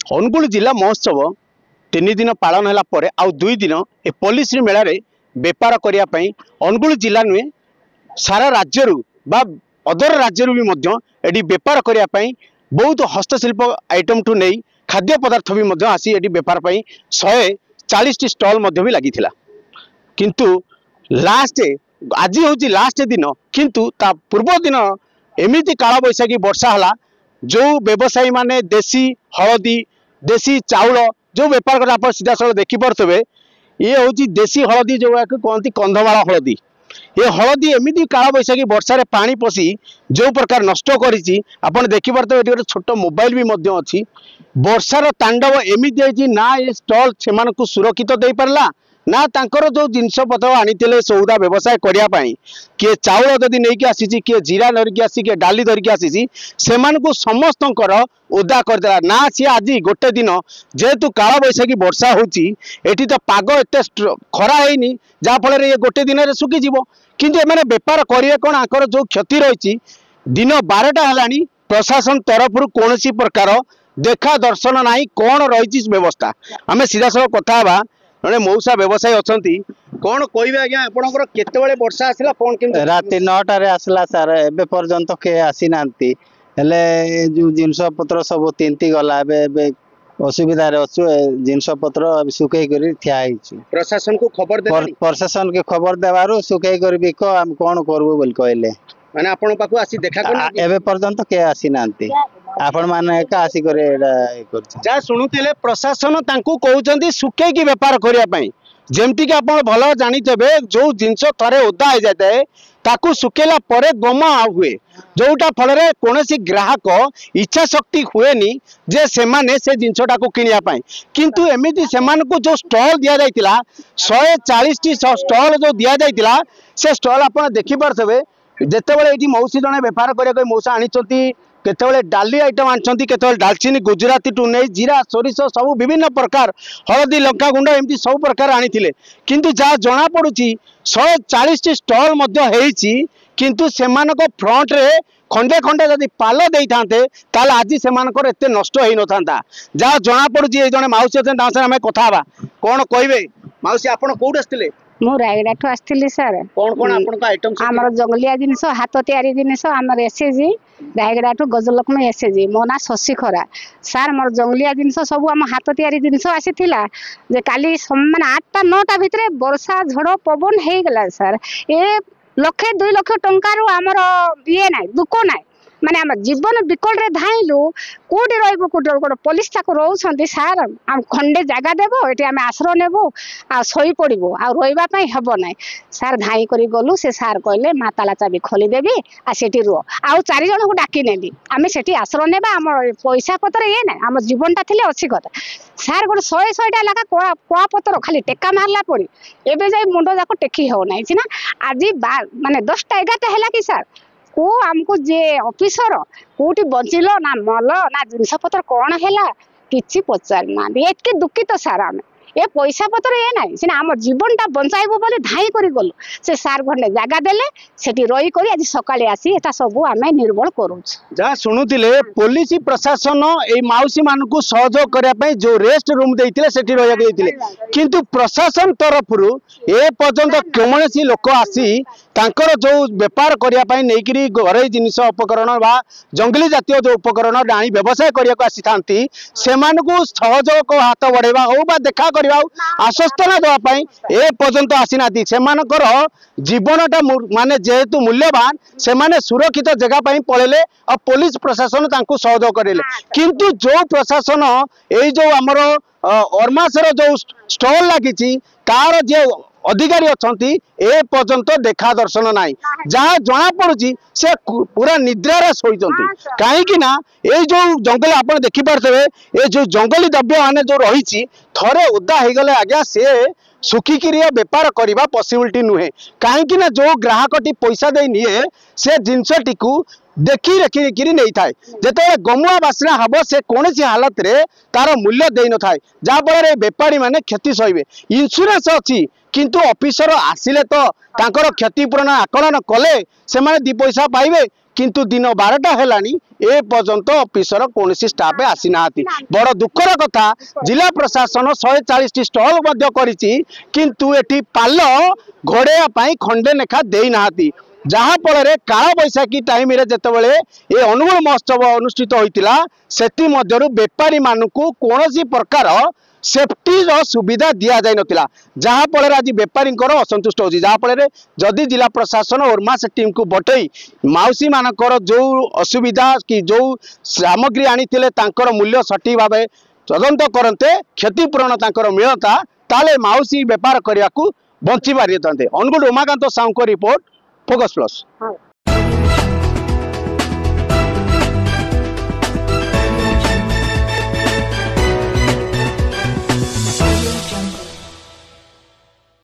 अनुगुल जिला महोत्सव 3 दिन पालन होला परे आउ 2 दिन ए पॉलिसी मेला रे बेपार करिया पई अनुगुल जिला नुहे सारा राज्य रु बा अदर राज्य रु भी मध्य एडी बेपार करिया पई बहुत हस्तशिल्प आइटम टू नहीं खाद्य पदार्थ भी मध्य आसी एडी बेपार पई 140 टी स्टॉल मध्य भी लागिथिला किंतु लास्ट आज होची लास्ट दिन किंतु ता पूर्व दिन एमिति काला बैसाखी वर्षा हला जो व्यवसायी माने देशी हलदी देशी चाउल जो बेपार कर आप सीधा साल देखी पारे ये हूँ देशी हलदी जो कहती कंधमाल हलदी ये हलदी एमती काला बैसाखी वर्षा रे पानी पशी जो प्रकार नष्ट करी आपड़ देखिपारे गोटे छोट मोबाइल भी अच्छी वर्षार तांडव एमती ना ये स्टल से सुरक्षित दे पारला ना तांकर जो जिनस पत्र आनी सौदा व्यवसाय करने किए चाउल जदि नहीं आसी किए जीरा धरिकी आसी किए डाली धरिकी आसी से समस्त ओदा करदेला ना सी आज गोटे दिन जेहेतु काला बैसाखी वर्षा होची एठी तो पाग एत खरा है जहाँफल ये गोटे दिन में सुखीज किंतु एमाने बेपार करेंगे कौन आंकर जो क्षति रही दिन 12टा है प्रशासन तरफ कौन प्रकार देखा दर्शन ना कौन रही व्यवस्था आम सीधा सब कथा जड़े मौसा व्यवसायी अच्छा कौन कहे आज्ञा आपंकर केतबेले वर्षा आसला कौन केमती राति 9टार आसला सार एबे पर्यंत के आसी नांती हेले जो जिनस पत्र सब तिंती गला एबे असुविधा रे अछु जिनस पत्र सुकै करी थिया हिची प्रशासन को खबर दे प्रशासन के खबर देबारु सुकै करी बिको हम कोन करबो बोल कहले माने आपन पाखु आसी देखा कोन एबे पर्यंत के आसी नांती आपण माने का आसी करे एडा करछ जा सुनुतिले प्रशासन तांकू कहउचंदी सुकै की व्यापार करिया पई जेमती कि आपण भलो जानितबे जो जिंस थरे ओदा हो जाता है ताकू सुकेला परे गमा हुए जोटा फल कौन ग्राहक इच्छा शक्ति हुएनी जे से माने से जिनसटा को किनिया पाई किंतु एमिति सेमान को जो स्टॉल दिया जाइतिला 140 टी स्टॉल जो दिया जाइतिला से स्टॉल आपण देखि परथबे जेतेबेले एठी मौसी जने व्यापार करे मौसा आनिचंती केतबेले डाली आइटम आनचंती केतबेले दालचीनी गुजराती टू नहीं जीरा सोरिष सब विभिन्न प्रकार हलदी लंका गुंड एमती सब प्रकार आनिथिले किंतु जा जना पड़ुची 140 टी स्टॉल मध्य हेइची किंतु सेमानको फ्रंट रे खंडे खंडे जदि पाल देई थांते ताल आज सेमानकर एते नष्ट हेइ न थांता जा जना पड़ुची ए जने माउसी अछन तांसर हमें कथा हबा कोन कहबे माउसी आपण कोड आस्तिले मु रायगढ़ आसती सर कौन आपन आइटम आम जंगलिया जिनस हाथ तैयारी जिनस आमर एसएजी रायगढ़ गजलक्ष्मी एसएजी मो ना शशि खरा सार मोर जंगलिया जिनस सब आम हाथ तैयारी जिनस आसीथिला जे काली माने 8टा 9टा भितरे वर्षा झड़ पवन हे गला सर ए 1-2 लाख टंकार आमर ये ना दुख ना माने आम जीवन विकल रे धाइलु कोडी रहबो कोडी गोटे पुलिस ताको रहउछंती सार आम खंडे जागा देबो एटी आम आश्रय नेबो आ सोई पड़िबो आ रोइबा पई हेबो नै सार धाई करी गलु से सार कहले मा ताला चाबी खोली देबी आ सेठी रो आ 4 जण को डाकी नेली आमे सेठी आश्रय नेबा आम पैसा पत्र ये नै आम जीवनटा थिले अछि कथा सार गोटे 100-100टा लागा कोआ पत्र खाली टेका मारला पड़ी एबे जाई मुंडो जाको टेकी हो नै छिना आज माने 10टा 11टा हैला कि सार को आमको जे ऑफिसर कोटी बंचिलो ना मल ना जिनस पत्र कौन है कि पचार ना एतके दुखित सार आम ए पैसा पत्र ये ना सीना आम जीवनटा बंचाइबो बोले धाई करी गलु से सार घंटे जगह देले सेठी रही करी आज सकाळे आसी एटा सब आमे निर्बल करूछ जा सुनुतिले पुलिस प्रशासन ए माउसी मानकु सहयोग करिया पई जो रेस्ट रूम देइतिले सेठी रहिया देइतिले किंतु प्रशासन तरफरु ए पर्यंत कौनसी लोक आसी तांकर जो व्यापार करिया पई नेकिरी घरे जिनिस उपकरण बा जंगली जातीय जो उपकरण डाणी व्यवसाय करिया को आसी थांती सेमानकु सहयोग को हाथ बढ़ेबा हो बा देखा करबा आश्वासन देवा पई ए पर्यंत आसी नाती सेमानकर जीवनटा माने जेहेतु मूल्यवान से माने सुरक्षित जगह पई पळेले और पुलिस प्रशासन तांकु सहयोग करेले किंतु जो प्रशासन ए जो हमर अरमासर जो स्टॉल लागिची तार जे अधिकारी अछंती ए पर्यंत देखा दर्शन नाई जहाँ जना पड़ुची से पूरा निद्रार शोइचंती काहे कि ना ए जो जंगल आपण देखि पारथबे ए जो जंगली द्रव्य माने जो रहिची थरे उद्दा हे गले आज्ञा से सुखिकी बेपार करने पॉसिबिलिटी नुहे कहीं ना जो ग्राहक पैसा दे निए से जिनसटी को देखी रेखी नहीं थाए जिते गमुआ बासना हम से कौन हालत रे तार मूल्य दे न था जहाँफल बेपारी माने क्षति सहे इन्सुरांस अच्छी किंतु ऑफिसर आसिले तो तांकर क्षतिपूरण आकलन कले से माने 2 पैसा पाइबे किंतु दिन 12टा हेलानी ए पर्यंत ऑफिसर कौन स्टाफ आसी ना बड़ दुखर कथा जिला प्रशासन 140 टी स्टॉल किंतु एटी पाल घोड़े खंडे लेखा दे ना जहा फल काल बैशाखी टाइम जितेबाला ये अनुगुल महोत्सव अनुष्ठित होता से बेपारी मानू कौन प्रकार सेफ्टी सुविधा दि जाई नथिला जहा फल आज बेपारी असंतुष्ट होची जहा फल जदि जिला प्रशासन ओरमास टीम को बटई माउसी मानकर जो असुविधा कि जो सामग्री आनी तांकर मूल्य सठिक भाव तदंत करते क्षतिपूरण तांकर मिलता ताले माउसी बेपार करने को बंची पारि अनुगुल उमाकांत साहू को रिपोर्ट फोकस प्लस।